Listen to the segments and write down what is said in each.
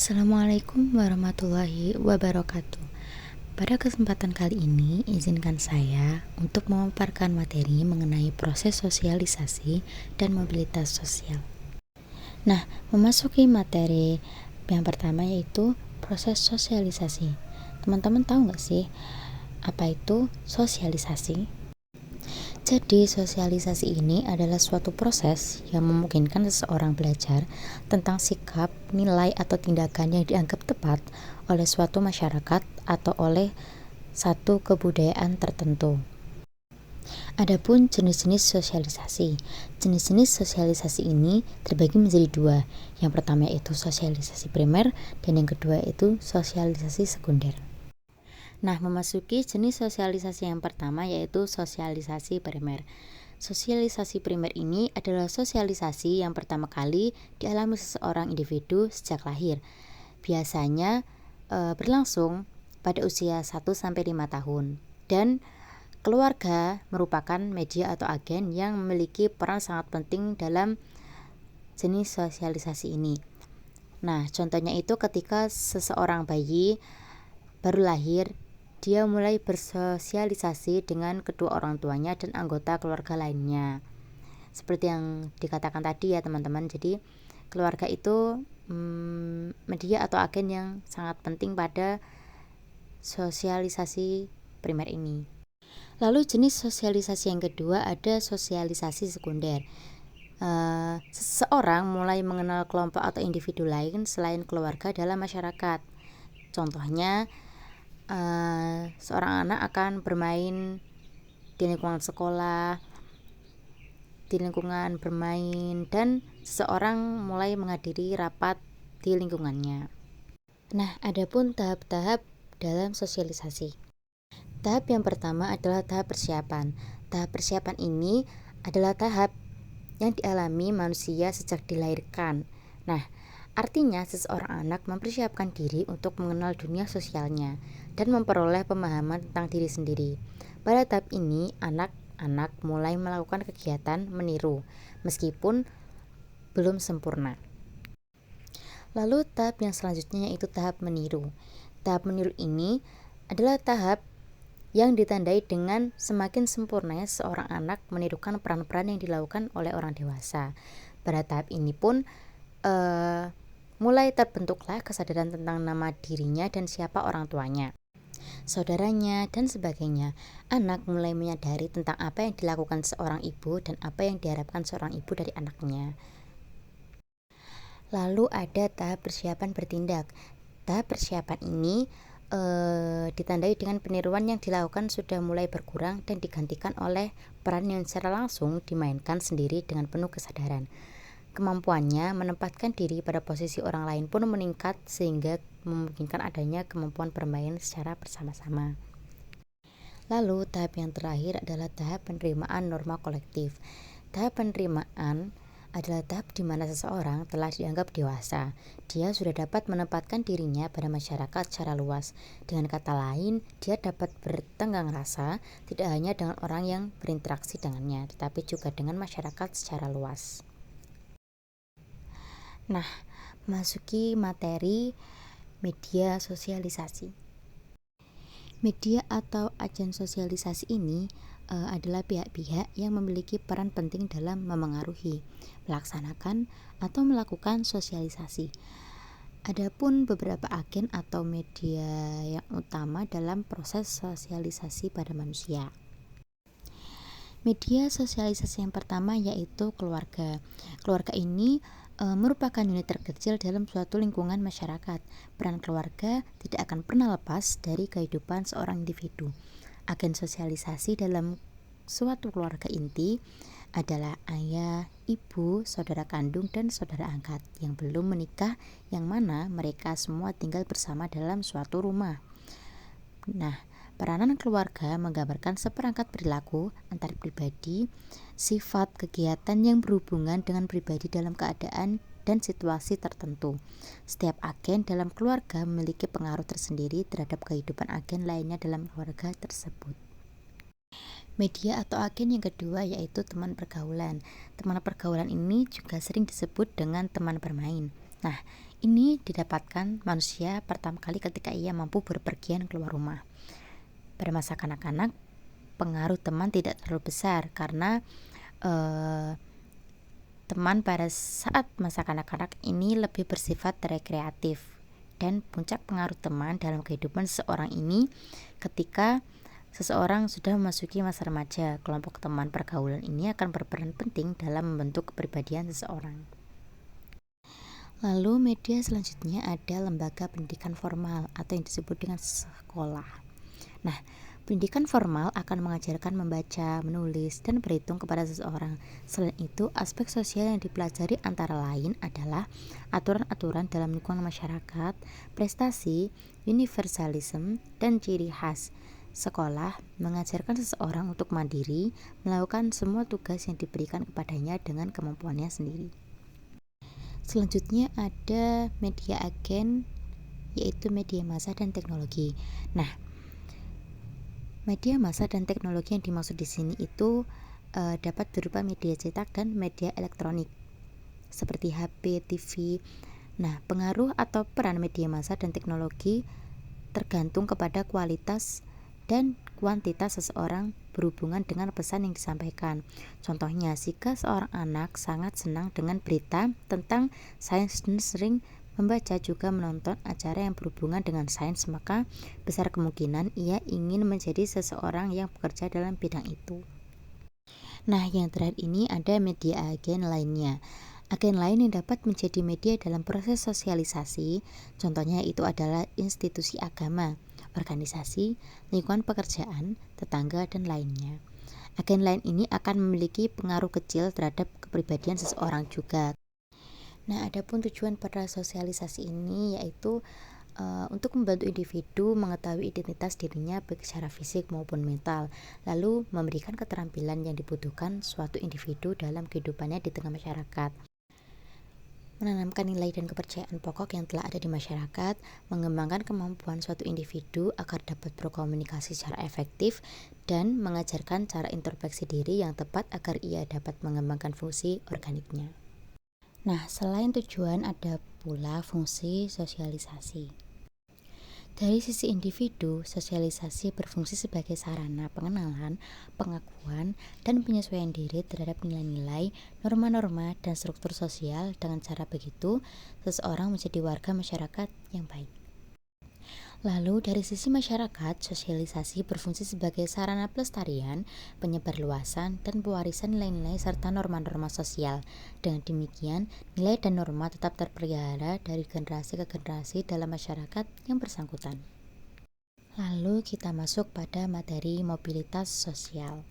Assalamualaikum warahmatullahi wabarakatuh. Pada kesempatan kali ini, izinkan saya untuk memaparkan materi mengenai proses sosialisasi dan mobilitas sosial. Nah, memasuki materi yang pertama yaitu proses sosialisasi. Teman-teman tahu nggak sih apa itu sosialisasi? Jadi, sosialisasi ini adalah suatu proses yang memungkinkan seseorang belajar tentang sikap, nilai, atau tindakan yang dianggap tepat oleh suatu masyarakat atau oleh satu kebudayaan tertentu. Adapun jenis-jenis sosialisasi. Jenis-jenis sosialisasi ini terbagi menjadi dua. Yang pertama yaitu sosialisasi primer dan yang kedua yaitu sosialisasi sekunder. Nah, memasuki jenis sosialisasi yang pertama yaitu sosialisasi primer. Sosialisasi primer ini adalah sosialisasi yang pertama kali dialami seseorang individu sejak lahir. Biasanya berlangsung pada usia 1-5 tahun dan keluarga merupakan media atau agen yang memiliki peran sangat penting dalam jenis sosialisasi ini. Nah, contohnya itu ketika seseorang bayi baru lahir, dia mulai bersosialisasi dengan kedua orang tuanya dan anggota keluarga lainnya. Seperti yang dikatakan tadi ya teman-teman, jadi keluarga itu media atau agen yang sangat penting pada sosialisasi primer ini. Lalu jenis sosialisasi yang kedua ada sosialisasi sekunder. Seseorang mulai mengenal kelompok atau individu lain selain keluarga dalam masyarakat. Contohnya, seorang anak akan bermain di lingkungan sekolah, di lingkungan bermain, dan seseorang mulai menghadiri rapat di lingkungannya. Nah, adapun tahap-tahap dalam sosialisasi. Tahap yang pertama adalah tahap persiapan. Tahap persiapan ini adalah tahap yang dialami manusia sejak dilahirkan. Nah, artinya seseorang anak mempersiapkan diri untuk mengenal dunia sosialnya dan memperoleh pemahaman tentang diri sendiri. Pada tahap ini, anak-anak mulai melakukan kegiatan meniru, meskipun belum sempurna. Lalu tahap yang selanjutnya yaitu tahap meniru. Tahap meniru ini adalah tahap yang ditandai dengan semakin sempurnanya seorang anak menirukan peran-peran yang dilakukan oleh orang dewasa. Pada tahap ini pun mulai terbentuklah kesadaran tentang nama dirinya dan siapa orang tuanya, saudaranya, dan sebagainya. Anak mulai menyadari tentang apa yang dilakukan seorang ibu dan apa yang diharapkan seorang ibu dari anaknya. Lalu ada tahap persiapan bertindak. Tahap persiapan ini ditandai dengan peniruan yang dilakukan sudah mulai berkurang dan digantikan oleh peran yang secara langsung dimainkan sendiri dengan penuh kesadaran. Kemampuannya menempatkan diri pada posisi orang lain pun meningkat sehingga memungkinkan adanya kemampuan bermain secara bersama-sama. Lalu tahap yang terakhir adalah tahap penerimaan norma kolektif. Tahap penerimaan adalah tahap di mana seseorang telah dianggap dewasa. Dia sudah dapat menempatkan dirinya pada masyarakat secara luas. Dengan kata lain, dia dapat bertenggang rasa tidak hanya dengan orang yang berinteraksi dengannya, tetapi juga dengan masyarakat secara luas. Nah, masuki materi media sosialisasi. Media atau agen sosialisasi ini adalah pihak-pihak yang memiliki peran penting dalam memengaruhi, melaksanakan, atau melakukan sosialisasi. Adapun beberapa agen atau media yang utama dalam proses sosialisasi pada manusia. Media sosialisasi yang pertama yaitu keluarga. Keluarga ini merupakan unit terkecil dalam suatu lingkungan masyarakat. Peran keluarga tidak akan pernah lepas dari kehidupan seorang individu. Agen sosialisasi dalam suatu keluarga inti adalah ayah, ibu, saudara kandung, dan saudara angkat yang belum menikah, yang mana mereka semua tinggal bersama dalam suatu rumah. Nah, peranan keluarga menggambarkan seperangkat perilaku antar pribadi, sifat, kegiatan yang berhubungan dengan pribadi dalam keadaan dan situasi tertentu. Setiap agen dalam keluarga memiliki pengaruh tersendiri terhadap kehidupan agen lainnya dalam keluarga tersebut. Media atau agen yang kedua yaitu teman pergaulan. Teman pergaulan ini juga sering disebut dengan teman bermain. Nah, Ini didapatkan manusia pertama kali ketika ia mampu berpergian keluar rumah. Pada masa kanak-kanak, pengaruh teman tidak terlalu besar karena teman pada saat masa kanak-kanak ini lebih bersifat rekreatif, dan puncak pengaruh teman dalam kehidupan seseorang ini ketika seseorang sudah memasuki masa remaja. Kelompok teman pergaulan ini akan berperan penting dalam membentuk kepribadian seseorang. Lalu media selanjutnya ada lembaga pendidikan formal atau yang disebut dengan sekolah. Nah, pendidikan formal akan mengajarkan membaca, menulis, dan berhitung kepada seseorang. Selain itu, aspek sosial yang dipelajari antara lain adalah aturan-aturan dalam lingkungan masyarakat, prestasi, universalisme, dan ciri khas. Sekolah mengajarkan seseorang untuk mandiri, melakukan semua tugas yang diberikan kepadanya dengan kemampuannya sendiri. Selanjutnya ada media agen, yaitu media massa dan teknologi. Nah, media massa dan teknologi yang dimaksud di sini itu dapat berupa media cetak dan media elektronik seperti HP, TV. Nah, pengaruh atau peran media massa dan teknologi tergantung kepada kualitas dan kuantitas seseorang berhubungan dengan pesan yang disampaikan. Contohnya, jika seorang anak sangat senang dengan berita tentang sains dan sering membaca juga menonton acara yang berhubungan dengan sains, maka besar kemungkinan ia ingin menjadi seseorang yang bekerja dalam bidang itu. Nah, yang terakhir ini ada media agen lainnya. Agen lain yang dapat menjadi media dalam proses sosialisasi, contohnya itu adalah institusi agama, organisasi, lingkungan pekerjaan, tetangga, dan lainnya. Agen lain ini akan memiliki pengaruh kecil terhadap kepribadian seseorang juga. Nah, adapun tujuan pada sosialisasi ini yaitu untuk membantu individu mengetahui identitas dirinya baik secara fisik maupun mental, lalu memberikan keterampilan yang dibutuhkan suatu individu dalam kehidupannya di tengah masyarakat, menanamkan nilai dan kepercayaan pokok yang telah ada di masyarakat, mengembangkan kemampuan suatu individu agar dapat berkomunikasi secara efektif, dan mengajarkan cara introspeksi diri yang tepat agar ia dapat mengembangkan fungsi organiknya. Nah, selain tujuan ada pula fungsi sosialisasi. Dari sisi individu, sosialisasi berfungsi sebagai sarana pengenalan, pengakuan, dan penyesuaian diri terhadap nilai-nilai, norma-norma, dan struktur sosial. Dengan cara begitu, seseorang menjadi warga masyarakat yang baik. Lalu dari sisi masyarakat, sosialisasi berfungsi sebagai sarana pelestarian, penyebarluasan, dan pewarisan nilai-nilai serta norma-norma sosial. Dengan demikian, nilai dan norma tetap terpelihara dari generasi ke generasi dalam masyarakat yang bersangkutan. Lalu kita masuk pada materi mobilitas sosial.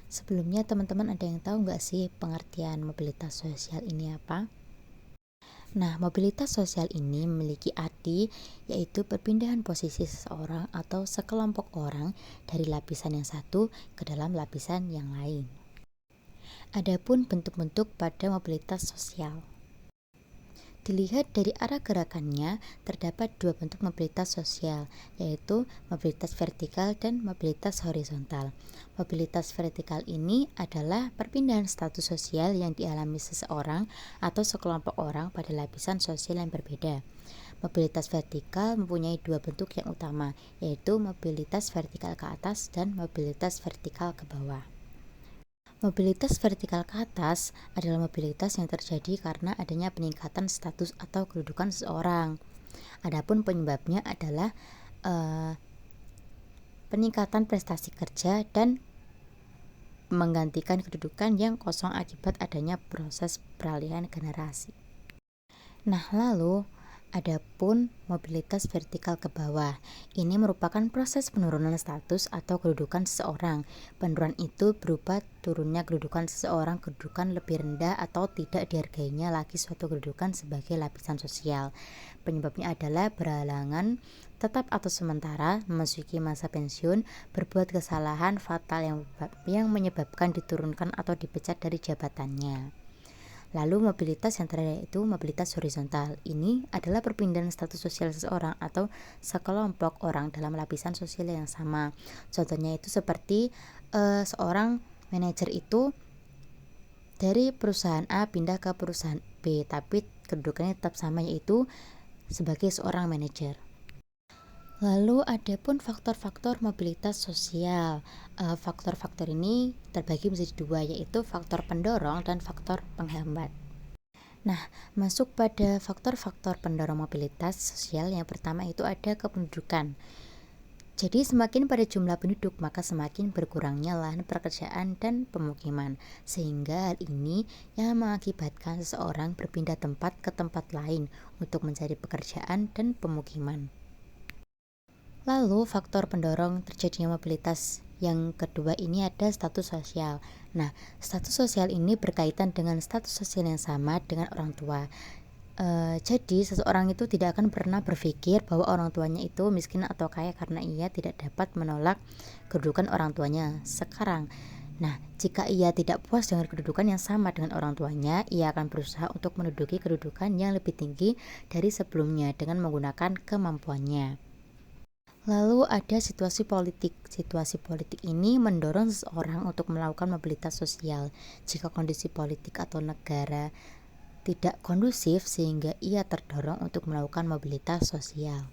Sebelumnya teman-teman ada yang tahu nggak sih pengertian mobilitas sosial ini apa? Nah, mobilitas sosial ini memiliki arti yaitu perpindahan posisi seseorang atau sekelompok orang dari lapisan yang satu ke dalam lapisan yang lain. Adapun bentuk-bentuk pada mobilitas sosial. Dilihat dari arah gerakannya, terdapat dua bentuk mobilitas sosial, yaitu mobilitas vertikal dan mobilitas horizontal. Mobilitas vertikal ini adalah perpindahan status sosial yang dialami seseorang atau sekelompok orang pada lapisan sosial yang berbeda. Mobilitas vertikal mempunyai dua bentuk yang utama, yaitu mobilitas vertikal ke atas dan mobilitas vertikal ke bawah. Mobilitas vertikal ke atas adalah mobilitas yang terjadi karena adanya peningkatan status atau kedudukan seseorang. Adapun penyebabnya adalah peningkatan prestasi kerja dan menggantikan kedudukan yang kosong akibat adanya proses peralihan generasi. Nah, lalu adapun mobilitas vertikal ke bawah, ini merupakan proses penurunan status atau kedudukan seseorang. Penurunan itu berupa turunnya kedudukan seseorang ke kedudukan lebih rendah atau tidak dihargainya lagi suatu kedudukan sebagai lapisan sosial. Penyebabnya adalah berhalangan tetap atau sementara memasuki masa pensiun, berbuat kesalahan fatal yang menyebabkan diturunkan atau dipecat dari jabatannya. Lalu mobilitas yang terakhir itu mobilitas horizontal. Ini adalah perpindahan status sosial seseorang atau sekelompok orang dalam lapisan sosial yang sama. Contohnya itu seperti seorang manajer itu dari perusahaan A pindah ke perusahaan B, tapi kedudukannya tetap sama, yaitu sebagai seorang manajer. Lalu ada pun faktor-faktor mobilitas sosial. Faktor-faktor ini terbagi menjadi dua, yaitu faktor pendorong dan faktor penghambat. Nah, masuk pada faktor-faktor pendorong mobilitas sosial, yang pertama itu ada kependudukan. Jadi semakin pada jumlah penduduk, maka semakin berkurangnya lahan pekerjaan dan pemukiman, sehingga hal ini yang mengakibatkan seseorang berpindah tempat ke tempat lain untuk mencari pekerjaan dan pemukiman. Lalu faktor pendorong terjadinya mobilitas yang kedua ini ada status sosial. Nah, status sosial ini berkaitan dengan status sosial yang sama dengan orang tua. Jadi seseorang itu tidak akan pernah berpikir bahwa orang tuanya itu miskin atau kaya karena ia tidak dapat menolak kedudukan orang tuanya sekarang. Nah, jika ia tidak puas dengan kedudukan yang sama dengan orang tuanya, ia akan berusaha untuk menduduki kedudukan yang lebih tinggi dari sebelumnya dengan menggunakan kemampuannya. Lalu ada situasi politik. Situasi politik ini mendorong seseorang untuk melakukan mobilitas sosial. Jika kondisi politik atau negara tidak kondusif, sehingga ia terdorong untuk melakukan mobilitas sosial.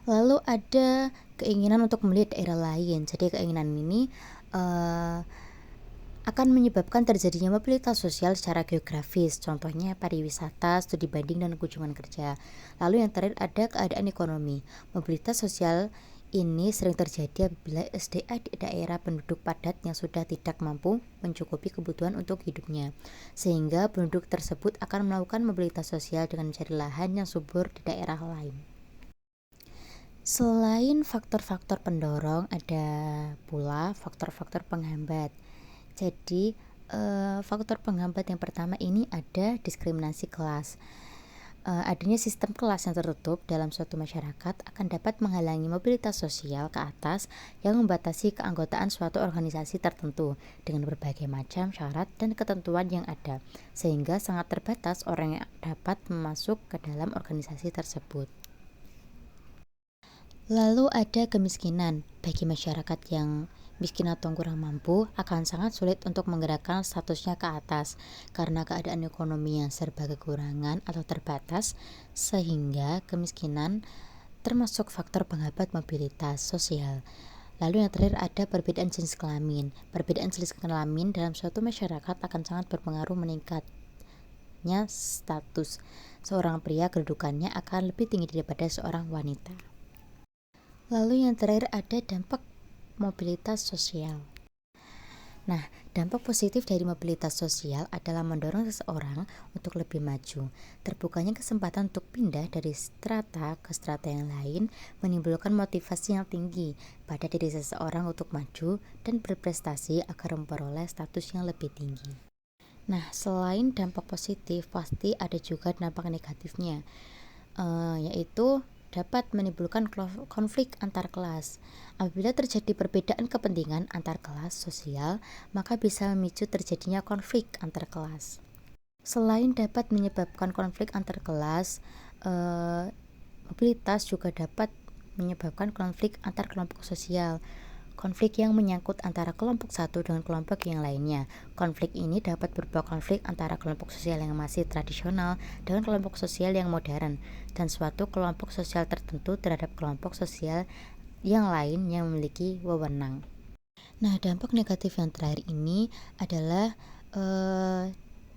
Lalu ada keinginan untuk melihat daerah lain. Jadi keinginan ini akan menyebabkan terjadinya mobilitas sosial secara geografis, contohnya pariwisata, studi banding, dan kunjungan kerja. Lalu yang terakhir ada keadaan ekonomi. Mobilitas sosial ini sering terjadi apabila SDA di daerah penduduk padat yang sudah tidak mampu mencukupi kebutuhan untuk hidupnya, sehingga penduduk tersebut akan melakukan mobilitas sosial dengan mencari lahan yang subur di daerah lain. Selain faktor-faktor pendorong, ada pula faktor-faktor penghambat. Jadi faktor penghambat yang pertama ini ada diskriminasi kelas. Adanya sistem kelas yang tertutup dalam suatu masyarakat akan dapat menghalangi mobilitas sosial ke atas yang membatasi keanggotaan suatu organisasi tertentu dengan berbagai macam syarat dan ketentuan yang ada, sehingga sangat terbatas orang yang dapat masuk ke dalam organisasi tersebut. Lalu ada kemiskinan. Bagi masyarakat yang miskin atau kurang mampu, akan sangat sulit untuk menggerakkan statusnya ke atas karena keadaan ekonomi yang serba kekurangan atau terbatas, sehingga kemiskinan termasuk faktor penghambat mobilitas sosial. Lalu yang terakhir ada perbedaan jenis kelamin. Perbedaan jenis kelamin dalam suatu masyarakat akan sangat berpengaruh meningkatnya status. Seorang pria kedudukannya akan lebih tinggi daripada seorang wanita. Lalu yang terakhir ada dampak mobilitas sosial. Nah, dampak positif dari mobilitas sosial adalah mendorong seseorang untuk lebih maju. Terbukanya kesempatan untuk pindah dari strata ke strata yang lain menimbulkan motivasi yang tinggi pada diri seseorang untuk maju dan berprestasi agar memperoleh status yang lebih tinggi. Nah, selain dampak positif, pasti ada juga dampak negatifnya, yaitu dapat menimbulkan konflik antar kelas. Apabila terjadi perbedaan kepentingan antar kelas sosial, maka bisa memicu terjadinya konflik antar kelas. Selain dapat menyebabkan konflik antar kelas, mobilitas juga dapat menyebabkan konflik antar kelompok sosial. Konflik yang menyangkut antara kelompok satu dengan kelompok yang lainnya. Konflik ini dapat berupa konflik antara kelompok sosial yang masih tradisional dengan kelompok sosial yang modern, dan suatu kelompok sosial tertentu terhadap kelompok sosial yang lain yang memiliki wewenang. Nah, dampak negatif yang terakhir ini adalah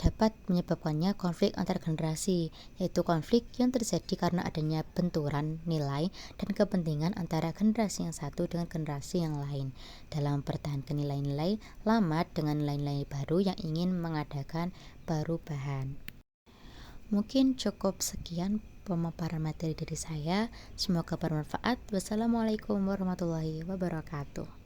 dapat menyebabkannya konflik antar generasi, yaitu konflik yang terjadi karena adanya benturan nilai dan kepentingan antara generasi yang satu dengan generasi yang lain dalam mempertahankan nilai-nilai lama dengan nilai-nilai baru yang ingin mengadakan perubahan. Mungkin cukup sekian pemaparan materi dari saya, semoga bermanfaat. Wassalamualaikum warahmatullahi wabarakatuh.